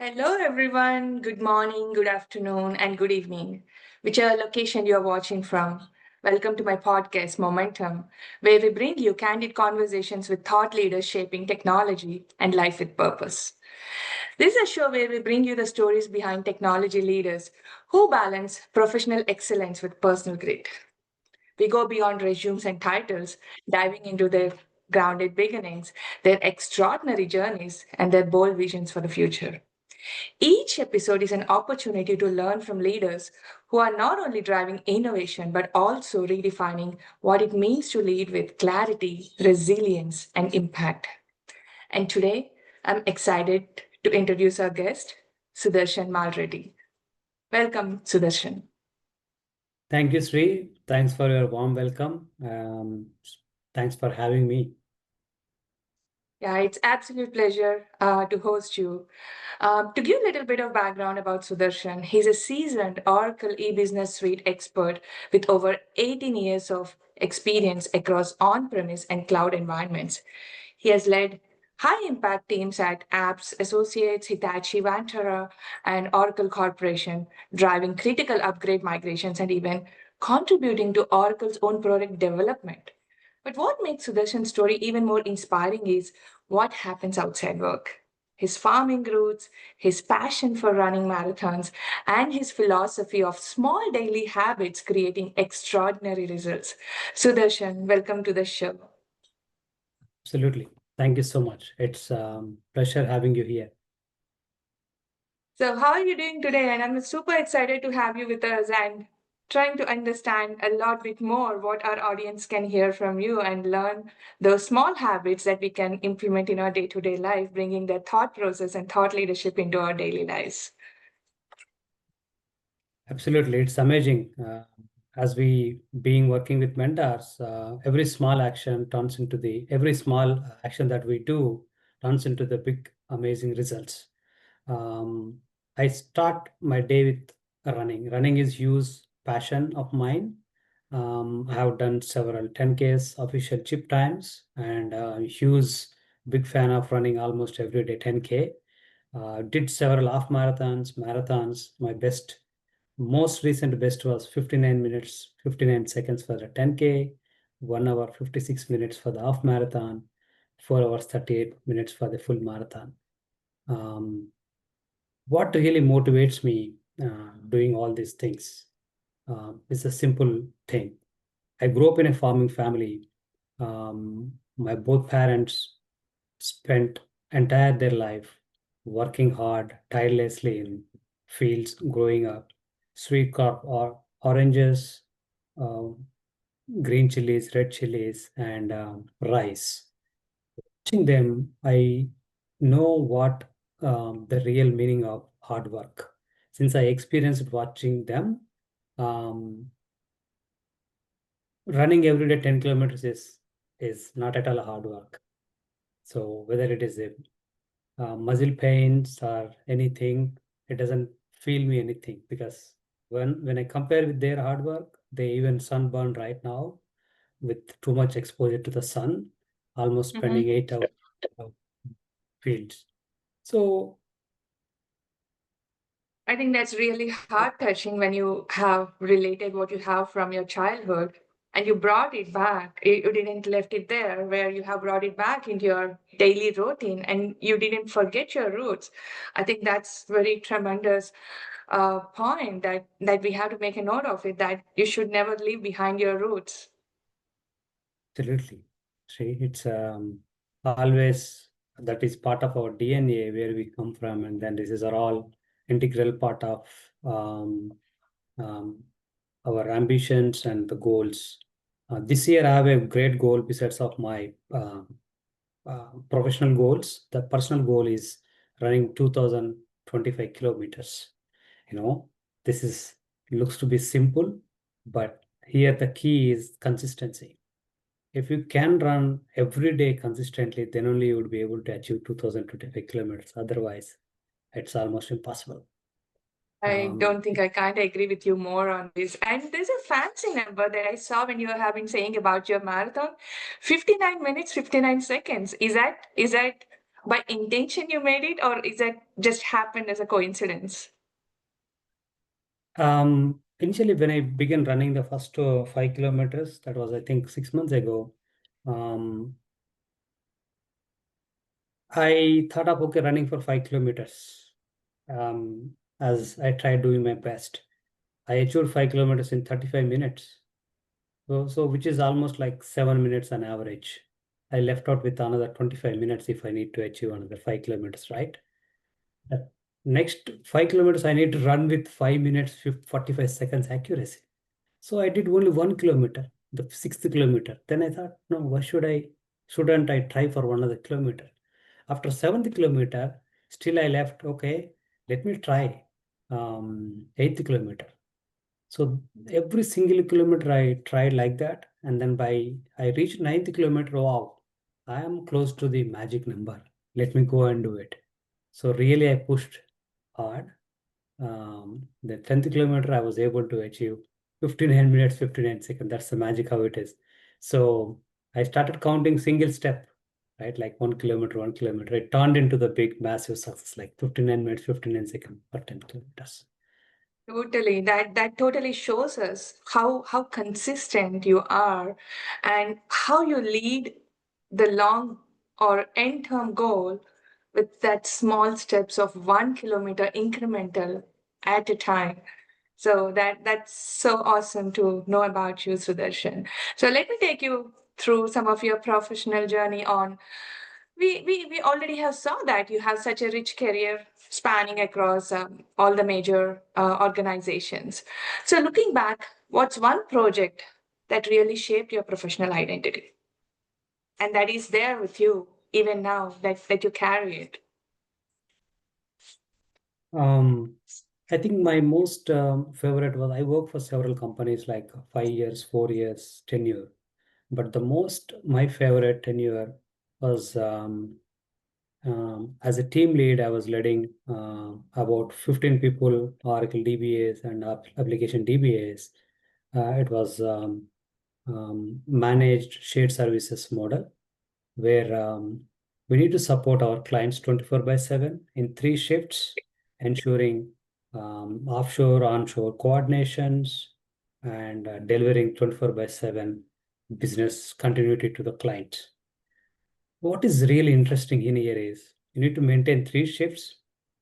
Hello, everyone. Good morning, good afternoon, and good evening, whichever location you're watching from. Welcome to my podcast, Momentum, where we bring you candid conversations with thought leaders shaping technology and life with purpose. This is a show where we bring you the stories behind technology leaders who balance professional excellence with personal grit. We go beyond resumes and titles, diving into their grounded beginnings, their extraordinary journeys, and their bold visions for the future. Each episode is an opportunity to learn from leaders who are not only driving innovation but also redefining what it means to lead with clarity, resilience, and impact. And today, I'm excited to introduce our guest, Sudarshan Malreddy. Welcome, Sudarshan. Thank you, Sri. Thanks for your warm welcome. Thanks for having me. Yeah, it's absolute pleasure to host you. To give a little bit of background about Sudarshan, he's a seasoned Oracle e-business suite expert with over 18 years of experience across on-premise and cloud environments. He has led high-impact teams at Apps Associates, Hitachi Vantara, and Oracle Corporation, driving critical upgrade migrations and even contributing to Oracle's own product development. But what makes Sudarshan's story even more inspiring is what happens outside work. His farming roots, his passion for running marathons, and his philosophy of small daily habits creating extraordinary results. Sudarshan, welcome to the show. Absolutely. Thank you so much. It's pleasure having you here. So, how are you doing today? And I'm super excited to have you with us and trying to understand a lot bit more what our audience can hear from you and learn those small habits that we can implement in our day to day life, bringing that thought process and thought leadership into our daily lives. Absolutely. It's amazing. As we being working with mentors, every small action that we do turns into the big amazing results. Um, I start my day with running. Running is huge passion of mine. I have done several 10Ks official chip times and huge big fan of running almost every day 10K. Did several half marathons. My most recent best was 59 minutes, 59 seconds for the 10K, 1 hour, 56 minutes for the half marathon, 4 hours, 38 minutes for the full marathon. Um, what really motivates me doing all these things is a simple thing. I grew up in a farming family. My both parents spent entire their life working hard, tirelessly in fields growing up. Sweet crop or oranges, uh, green chilies, red chilies, and rice. Watching them, I know what the real meaning of hard work. Since I experienced watching them, um, running every day 10 kilometers is not at all hard work. So whether it is a muscle pains or anything, it doesn't feel me anything because when I compare with their hard work, they even sunburn right now with too much exposure to the sun, almost spending 8 hours of fields. So I think that's really heart touching when you have related what you have from your childhood and you brought it back. You didn't left it there, where you have brought it back into your daily routine and you didn't forget your roots. I think that's very tremendous point that we have to make a note of it, that you should never leave behind your roots. absolutely, see, it's always that is part of our DNA where we come from, and then this is are all integral part of um, um, our ambitions and the goals. This year, I have a great goal besides of my professional goals. The personal goal is running 2025 kilometers. You know, this is looks to be simple, but here the key is consistency. If you can run every day consistently, then only you would be able to achieve 2025 kilometers. Otherwise, it's almost impossible. I Um, don't think I can't agree with you more on this. And there's a fancy number that I saw when you were having saying about your marathon, 59 minutes, 59 seconds. Is that By intention you made it, or is that just happened as a coincidence? Initially, when I began running the first 5 kilometers, that was, I think, 6 months ago, um, I thought of, okay, running for 5 kilometers. As I tried doing my best. I achieved 5 kilometers in 35 minutes. So which is almost like 7 minutes on average. I left out with another 25 minutes if I need to achieve another 5 kilometers, right? Uh, Next 5 kilometers, I need to run with 5 minutes, 45 seconds accuracy. So I did only 1 kilometer, the sixth kilometer. Then I thought, no, why shouldn't I try for one other kilometer? After seventh kilometer, still I left, okay, let me try eighth kilometer. So every single kilometer I tried like that. And then by I reached ninth kilometer, wow, I am close to the magic number. Let me go and do it. So really I pushed hard. The 10th kilometer I was able to achieve 59 minutes, 59 seconds. That's the magic how it is. So I started counting single step, right? Like 1 kilometer, 1 kilometer. It turned into the big massive success, like 59 minutes, 59 seconds for 10 kilometers. Totally. That totally shows us how consistent you are and how you lead the long or end term goal with that small steps of 1 kilometer incremental at a time. So that's so awesome to know about you, Sudarshan. So let me take you through some of your professional journey on. We already have saw that you have such a rich career spanning across all the major organizations. So looking back, what's one project that really shaped your professional identity and that is there with you even now that you carry it? Um, I think my most favorite was I worked for several companies like 5 years, 4 years, tenure. But the most my favorite tenure was as a team lead. I was leading about 15 people, Oracle DBAs and application DBAs. It was managed shared services model where we need to support our clients 24 by 7 in three shifts, ensuring offshore, onshore coordinations and delivering 24 by 7 business continuity to the client. What is really interesting in here is you need to maintain three shifts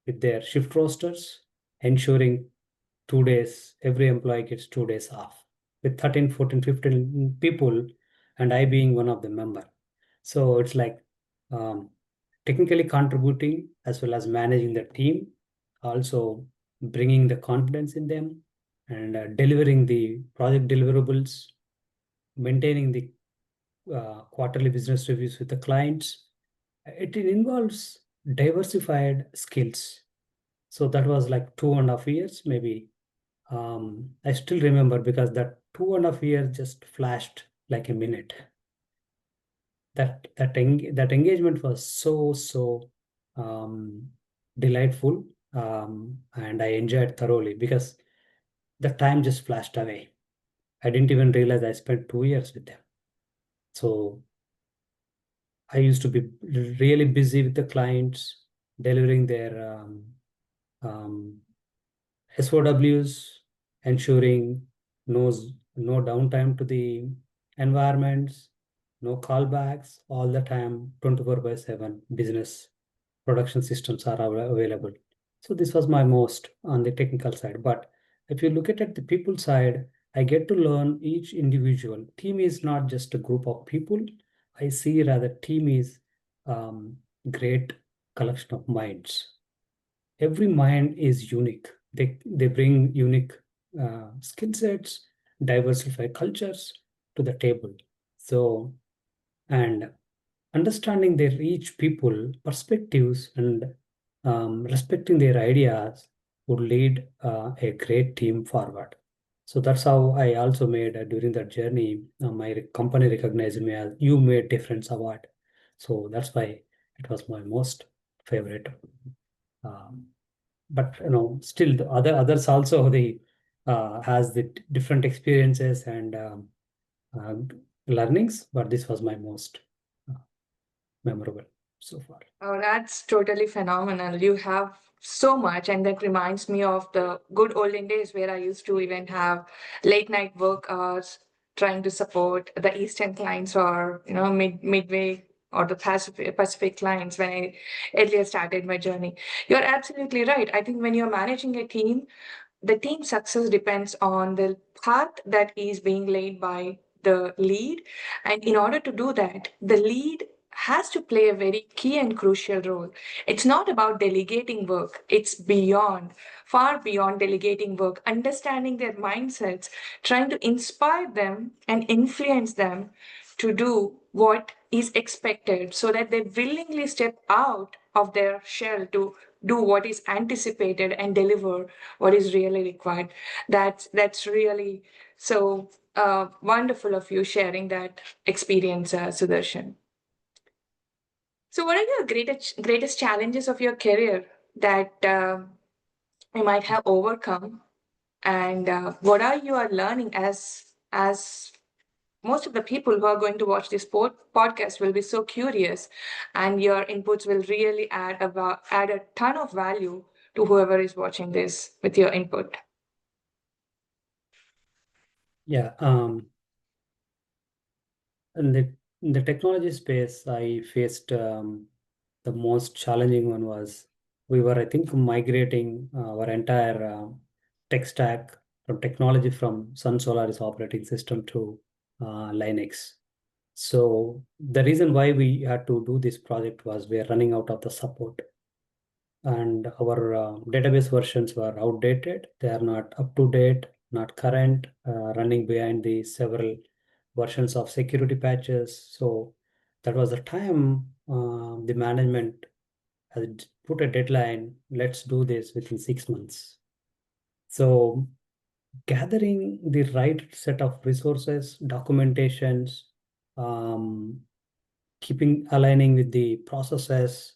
with their shift rosters, ensuring 2 days, every employee gets 2 days off with 13, 14, 15 people, and I being one of the member. So it's like um, technically contributing as well as managing the team, also bringing the confidence in them and delivering the project deliverables, maintaining the quarterly business reviews with the clients. It involves diversified skills. So that was like 2.5 years, maybe. I still remember because that 2.5 years just flashed like a minute. That engagement was so um, delightful, and I enjoyed thoroughly because the time just flashed away. I didn't even realize I spent 2 years with them. So I used to be really busy with the clients, delivering their um, SOWs, ensuring no, no downtime to the environments, no callbacks, all the time, 24 by 7 business production systems are available. So this was my most on the technical side. But if you look at the people side, I get to learn each individual. Team is not just a group of people. I see rather team is great collection of minds. Every mind is unique. They bring unique skill sets, diversified cultures to the table. So and understanding their each people perspectives and respecting their ideas would lead a great team forward. So that's how I also made during that journey. My company recognized me as you made difference award. So that's why it was my most favorite. Um, but still the others also the has the different experiences and uh, learnings. But this was my most uh, memorable. so far. Oh, that's totally phenomenal. You have so much, and that reminds me of the good olden days where I used to even have late night work hours trying to support the Eastern clients or midway or the Pacific clients when I earlier started my journey. You're absolutely right. I think when you're managing a team, the team success depends on the path that is being laid by the lead. And in order to do that, the lead has to play a very key and crucial role. It's not about delegating work, it's beyond, far beyond delegating work, understanding their mindsets, trying to inspire them and influence them to do what is expected so that they willingly step out of their shell to do what is anticipated and deliver what is really required. That's really so wonderful of you sharing that experience, Sudarshan. So, what are your greatest challenges of your career that you might have overcome, and what are you are learning as most of the people who are going to watch this podcast will be so curious, and your inputs will really add a ton of value to whoever is watching this with your input. Yeah, in the technology space, I faced the most challenging one was we were, I think, migrating our entire tech stack from technology from Sun Solaris operating system to Linux. So the reason why we had to do this project was we are running out of the support, and our database versions were outdated. They are not up to date, not current, running behind the several versions of security patches. So that was the time the management had put a deadline. Let's do this within 6 months. So gathering the right set of resources, documentations, um, keeping aligning with the processes,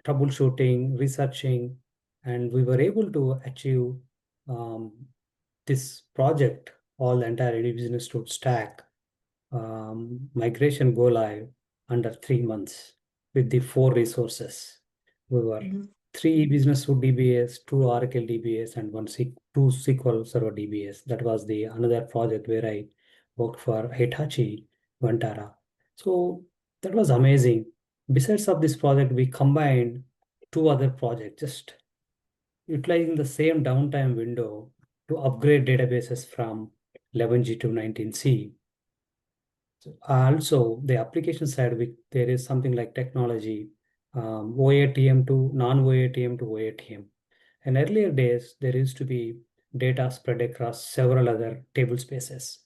troubleshooting, researching, and we were able to achieve um, this project, all the entire business to stack migration go live under 3 months with the four resources. We were Mhm. three business suite DBAs, two Oracle DBAs, and two SQL Server DBAs. That was the another project where I worked for Hitachi Vantara. So that was amazing. Besides of this project, we combined two other projects, just utilizing the same downtime window to upgrade databases from 11G to 19C. Also, the application side, there is something like technology, OATM to non-OATM to OATM. In earlier days, there used to be data spread across several other table spaces.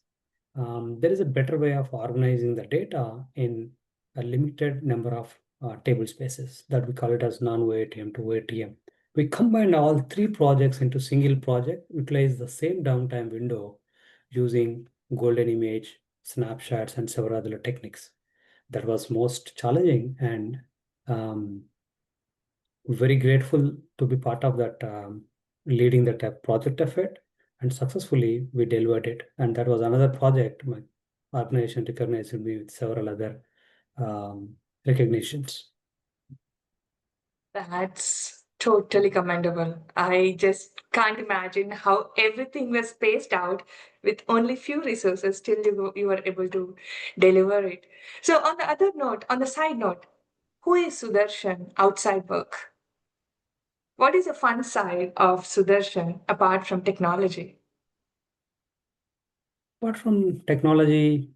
There is a better way of organizing the data in a limited number of table spaces that we call it as non-OATM to OATM. We combined all three projects into single project, utilize the same downtime window using golden image, snapshots, and several other techniques. That was most challenging, and um, very grateful to be part of that, leading that project effort. And successfully, we delivered it. And that was another project. My organization recognized me with several other um, recognitions. That's totally commendable. I just can't imagine how everything was spaced out with only few resources till you were able to deliver it. So on the other note, on the side note, who is Sudarshan outside work? What is the fun side of Sudarshan apart from technology? Apart from technology,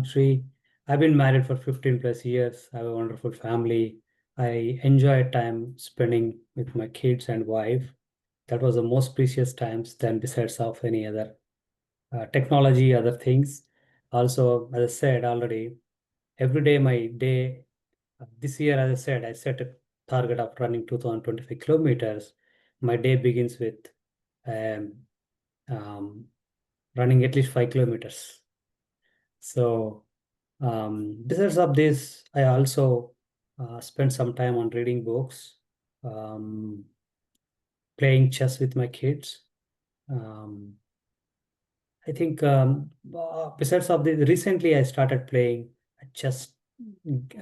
Sri, I've been married for 15 plus years. I have a wonderful family. I enjoy time spending with my kids and wife. That was the most precious times than besides of any other technology, other things. Also, as I said already, every day my day, this year, as I said, I set a target of running 2025 kilometers. My day begins with um, um, running at least 5 kilometers. So, besides of this, I also spend some time on reading books, um, playing chess with my kids. Um, I think besides of the recently I started playing chess.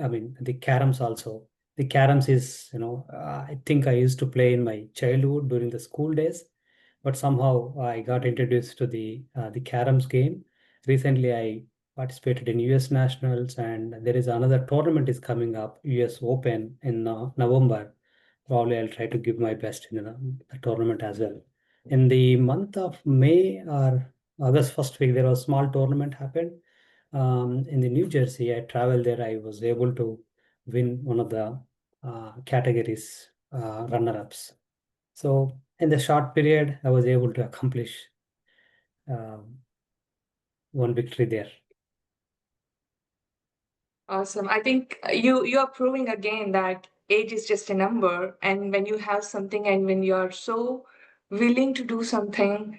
I mean the caroms also. The caroms is, I think I used to play in my childhood during the school days, but somehow I got introduced to the caroms game. Recently, I participated in US Nationals, and there is another tournament is coming up, US Open in November. Probably I'll try to give my best in the tournament as well. In the month of May or August first week, there was a small tournament happened in the New Jersey. I traveled there. I was able to win one of the categories runner-ups. So in the short period, I was able to accomplish um, one victory there. Awesome. I think you are proving again that age is just a number, and when you have something and when you're so willing to do something,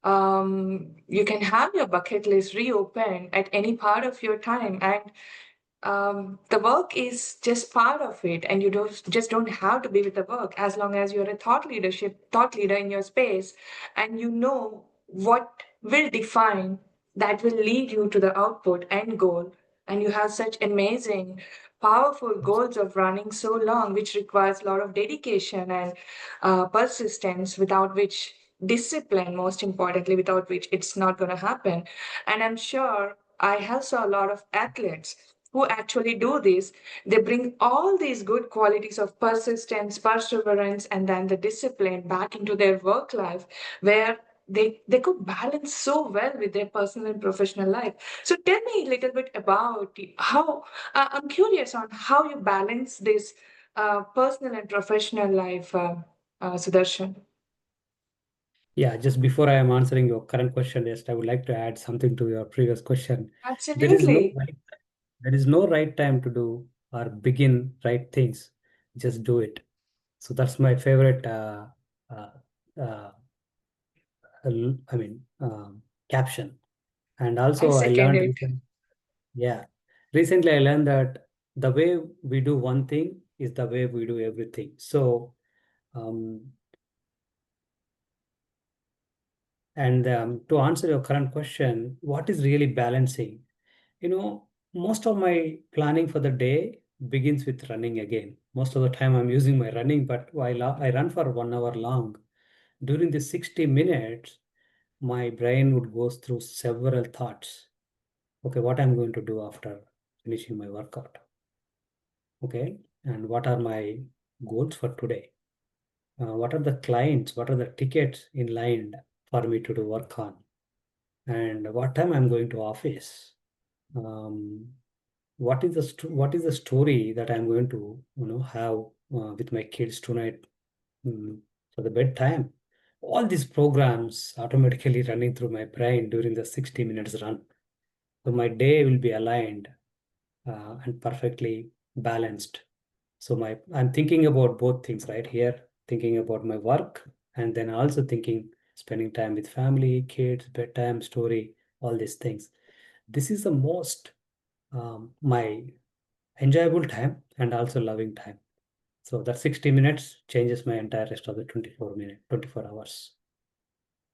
you can have your bucket list reopen at any part of your time, and the work is just part of it, and you don't have to be with the work as long as you're a thought leader in your space, and you know what will define that will lead you to the output end goal, and you have such amazing powerful goals of running so long, which requires a lot of dedication and persistence, without which discipline, most importantly, without which it's not going to happen. And I'm sure I have saw a lot of athletes who actually do this. They bring all these good qualities of persistence, perseverance, and then the discipline back into their work life, where they could balance so well with their personal and professional life. So tell me a little bit about how I'm curious on how you balance this personal and professional life, Sudarshan. Yeah, just before I am answering your current question, yes, I would like to add something to your previous question. There is no Absolutely. right, there is no right time to do or begin right things. Just do it. So that's my favorite. Uh, uh, I mean, caption. And I also, I second learned it. recently, yeah, recently I learned that the way we do one thing is the way we do everything. So, um, and to answer your current question, what is really balancing? Most of my planning for the day begins with running again. Most of the time I'm using my running, but while I run for 1 hour long, during the 60 minutes, my brain would go through several thoughts. Okay, what I'm going to do after finishing my workout. Okay, and what are my goals for today? What are the clients? What are the tickets in line for me to do work on? And what time I'm going to office? Um, what is the story that I'm going to have with my kids tonight for the bedtime? All these programs automatically running through my brain during the 60 minutes run. So my day will be aligned and perfectly balanced. So I'm thinking about both things right here, thinking about my work and then also thinking spending time with family, kids, bedtime, story, all these things. This is the most my enjoyable time and also loving time. So that 60 minutes changes my entire rest of the 24 hours.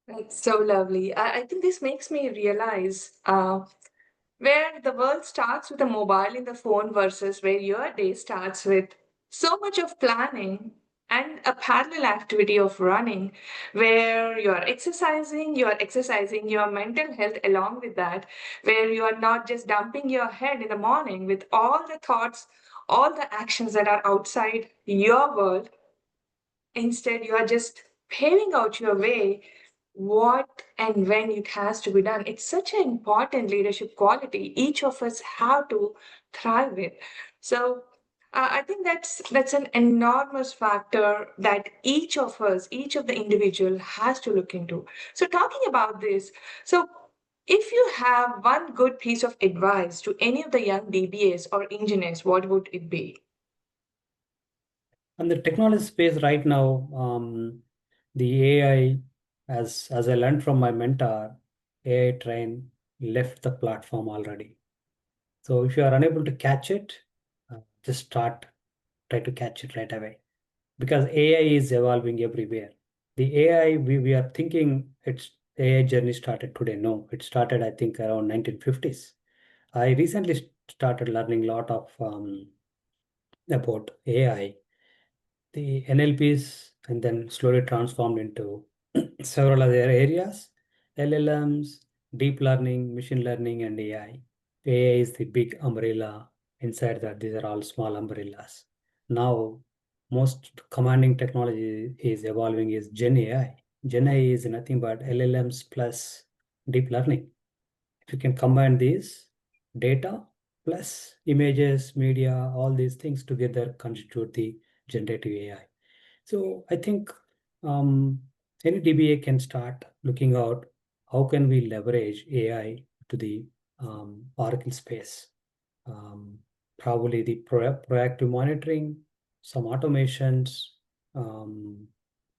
That's so lovely. I think this makes me realize where the world starts with a mobile in the phone versus where your day starts with so much of planning and a parallel activity of running, where you're exercising your mental health along with that, where you are not just dumping your head in the morning with all the thoughts, all the actions that are outside your world. Instead, you are just paving out your way what and when it has to be done. It's such an important leadership quality each of us have to thrive with. So I think that's an enormous factor that each of us, each of the individual has to look into. So talking about this, so if you have one good piece of advice to any of the young DBAs or engineers, what would it be? And the technology space right now, the AI, as I learned from my mentor, AI train left the platform already. So if you are unable to catch it, just try to catch it right away because AI is evolving everywhere. The AI, we are thinking it's AI journey started today. No, it started, I think, around 1950s. I recently started learning a lot of about AI, the NLPs and then slowly transformed into several other areas: LLMs, deep learning, machine learning, and AI. AI is the big umbrella. Inside that, these are all small umbrellas. Now, most commanding technology is evolving is Gen AI. Gen AI is nothing but LLMs plus deep learning. If you can combine these data plus images, media, all these things together constitute the generative AI. So I think um, any DBA can start looking out how can we leverage AI to the Oracle space. Um, Probably the proactive monitoring, some automations, um,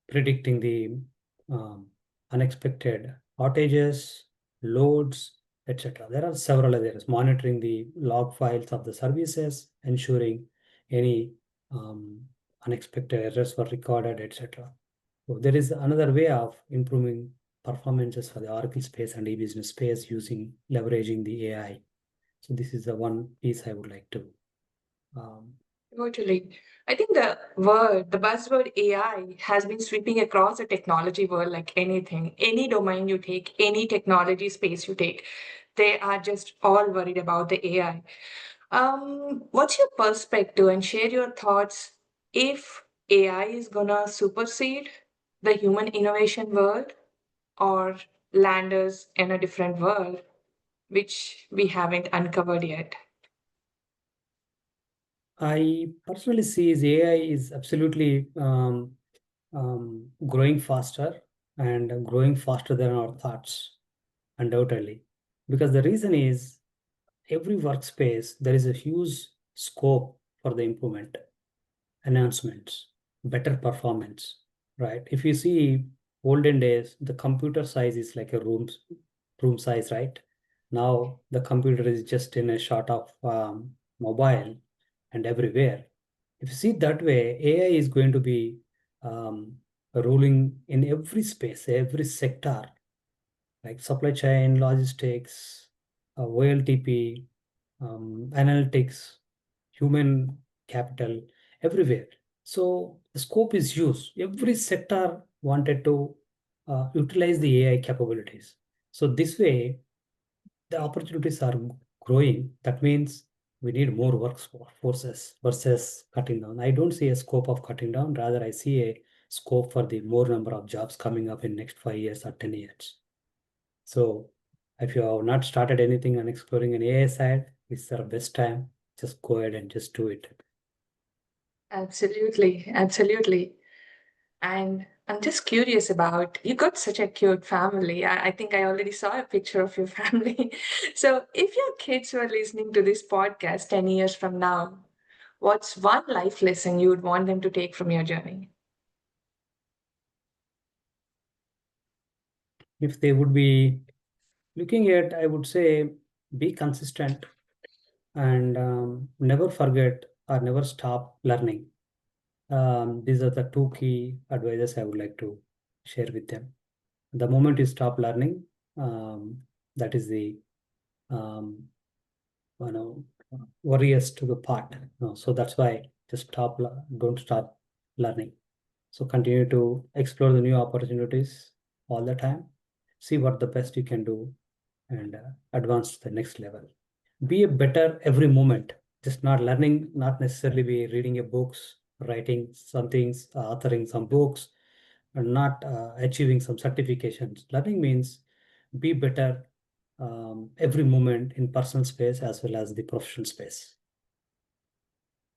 predicting the um, unexpected outages, loads, etc. There are several others. Monitoring the log files of the services, ensuring any um, unexpected errors were recorded, etc. So there is another way of improving performances for the Oracle space and e-business space using leveraging the AI. So this is the one piece I would like to um, Totally. I think the buzzword AI has been sweeping across the technology world like anything. Any domain you take, any technology space you take, they are just all worried about the AI. What's your perspective and share your thoughts if AI is gonna supersede the human innovation world or land us in a different world, which we haven't uncovered yet? I personally see is AI is absolutely growing faster and growing faster than our thoughts, undoubtedly. Because the reason is every workspace, there is a huge scope for the improvement, enhancements, better performance, right? If you see olden days, the computer size is like a room size, right? Now the computer is just in a shot of mobile and everywhere. If you see it that way, AI is going to be um, ruling in every space, every sector, like supply chain, logistics, OLTP, analytics, human capital, everywhere. So the scope is huge. Every sector wanted to utilize the AI capabilities. So this way, the opportunities are growing. That means we need more workforces versus cutting down. I don't see a scope of cutting down. Rather, I see a scope for the more number of jobs coming up in next 5 years or 10 years. So if you have not started anything and exploring an AI side, it's the best time. Just go ahead and just do it. Absolutely, absolutely. And I'm just curious about you got such a cute family. I think I already saw a picture of your family. So, if your kids were listening to this podcast 10 years from now, what's one life lesson you would want them to take from your journey? If they would be looking at, I would say, be consistent and never forget or never stop learning. These are the two key advices I would like to share with them. The moment you stop learning, um, that is the um, you know worriest to the part. So that's why just don't stop learning. So continue to explore the new opportunities all the time. See what the best you can do and advance to the next level. Be a better every moment. Just not learning, not necessarily be reading a books, writing some things, authoring some books, and not achieving some certifications. Learning means be better every moment in personal space as well as the professional space.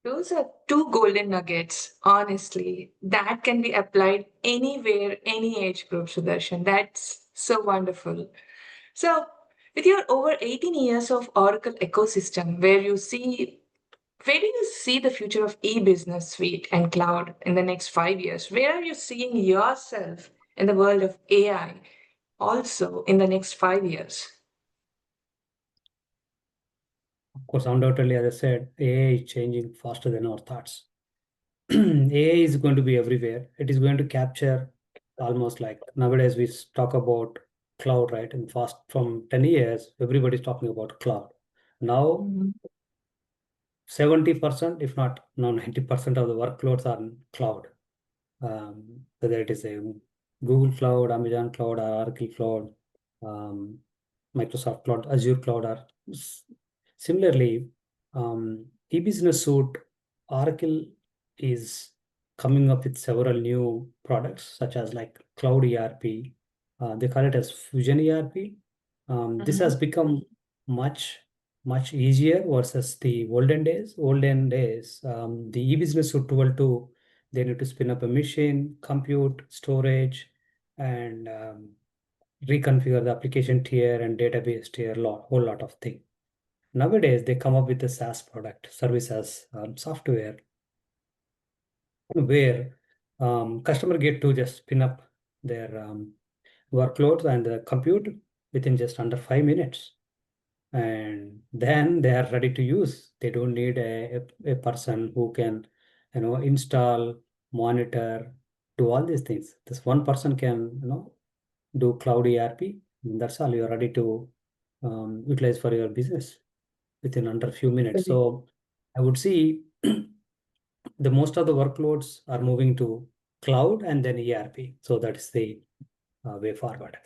Those are two golden nuggets, honestly, that can be applied anywhere, any age group, Sudarshan. That's so wonderful. So, with your over 18 years of Oracle ecosystem, where do you see the future of e-business suite and cloud in the next 5 years? Where are you seeing yourself in the world of AI also in the next 5 years? Of course, undoubtedly, as I said, AI is changing faster than our thoughts. AI is going to be everywhere. It is going to capture almost like nowadays we talk about cloud, right? And fast from 10 years, everybody's talking about cloud. Now, Mhm. 70%, if not now 90% of the workloads are in cloud. Whether it is a Google Cloud, Amazon Cloud, or Oracle Cloud, um, Microsoft Cloud, Azure Cloud, or similarly, e-business suite, Oracle is coming up with several new products such as like Cloud ERP. They call it as Fusion ERP. This Mhm. has become much easier versus the olden days. Olden days, the e-business suite 12 they need to spin up a machine, compute, storage, and reconfigure the application tier and database tier, whole lot of things. Nowadays, they come up with a SaaS product, service as software, where customer get to just spin up their workloads and compute within just under 5 minutes, and then they are ready to use. They don't need a person who can, install, monitor, do all these things. This one person can, do cloud ERP. That's all. You're ready to utilize for your business within under a few minutes. Totally. So I would see the most of the workloads are moving to cloud and then ERP. So that is the way forward.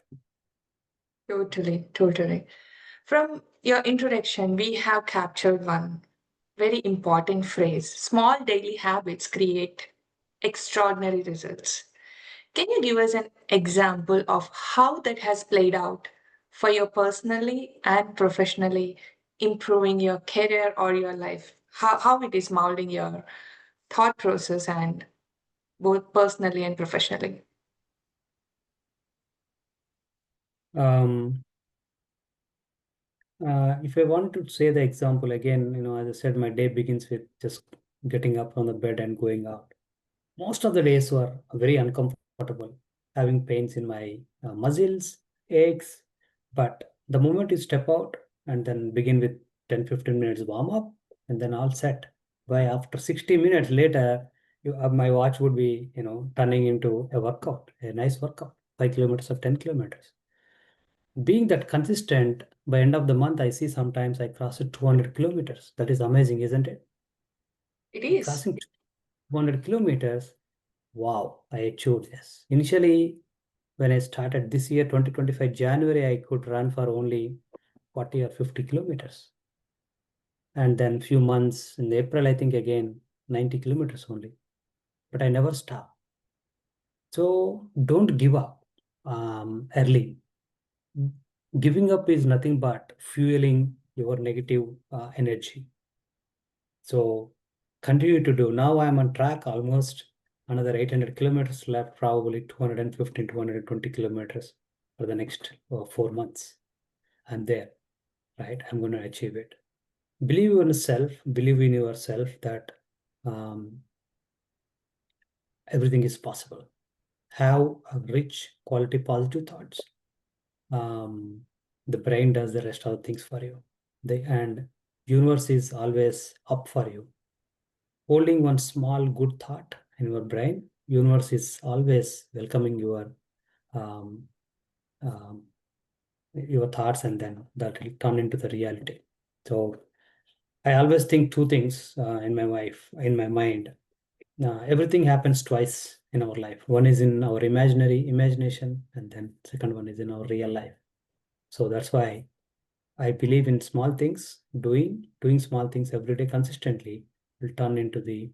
Totally, totally. From your introduction, we have captured one very important phrase: small daily habits create extraordinary results. Can you give us an example of how that has played out for you personally and professionally, improving your career or your life? How it is molding your thought process and both personally and professionally? Um, if I want to say the example again, as I said, my day begins with just getting up from the bed and going out. Most of the days were very uncomfortable, having pains in my muscles, aches. But the moment you step out and then begin with 10-15 minutes warm up, and then all set. By after 60 minutes later, my watch would be, turning into a workout, a nice workout, 5 kilometers or 10 kilometers. Being that consistent, by end of the month, I see sometimes I cross 200 kilometers. That is amazing, isn't it? It is. Crossing 200 kilometers. Wow, I achieved this. Initially, when I started this year, 2025 January, I could run for only 40 or 50 kilometers. And then few months in April, I think again 90 kilometers only. But I never stop. So don't give up early. Giving up is nothing but fueling your negative energy. So continue to do. Now I'm on track, almost another 800 kilometers left, probably 215, 220 kilometers for the next 4 months. I'm there, right? I'm going to achieve it. Believe in yourself, believe in yourself that um, everything is possible. Have a rich, quality, positive thoughts. Um, the brain does the rest of the things for you. And universe is always up for you. Holding one small good thought in your brain, universe is always welcoming um, um, your thoughts, and then that will turn into the reality. So I always think two things in my mind. Everything happens twice in our life. One is in our imagination, and then second one is in our real life. So that's why I believe in small things. Doing small things every day consistently will turn into the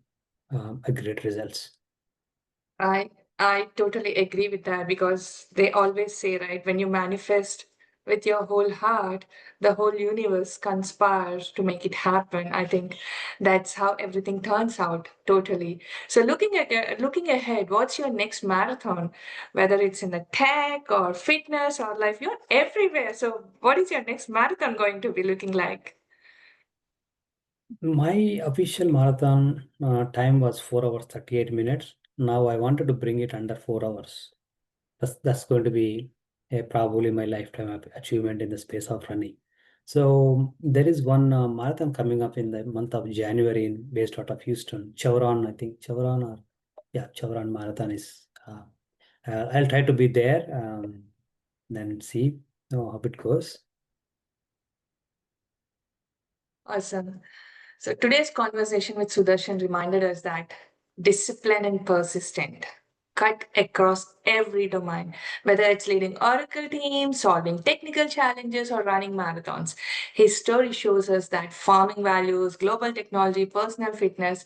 a great results. I I totally agree with that because they always say, right, when you manifest with your whole heart, the whole universe conspires to make it happen. I think that's how everything turns out totally. So looking ahead, what's your next marathon? Whether it's in the tech or fitness or life, you're everywhere. So what is your next marathon going to be looking like? My official marathon time was 4 hours 38 minutes. Now I wanted to bring it under 4 hours. That's going to be probably my lifetime achievement in the space of running. So there is one marathon coming up in the month of January based out of Houston. Chevron, I think Chevron or yeah, Chevron marathon is. I'll try to be there. Then see how it goes. Awesome. So today's conversation with Sudarshan reminded us that discipline and persistent cut across every domain, whether it's leading Oracle teams, solving technical challenges, or running marathons. His story shows us that farming values, global technology, personal fitness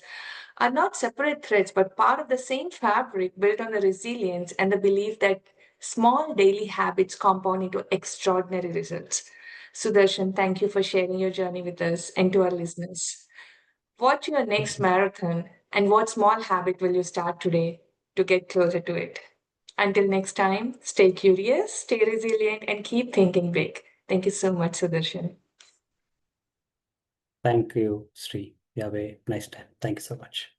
are not separate threads, but part of the same fabric built on the resilience and the belief that small daily habits compound into extraordinary results. Sudarshan, thank you for sharing your journey with us and to our listeners. What's your next marathon and what small habit will you start today to get closer to it? Until next time, stay curious, stay resilient, and keep thinking big. Thank you so much, Sudarshan. Thank you, Sri. You have a nice time. Thank you so much.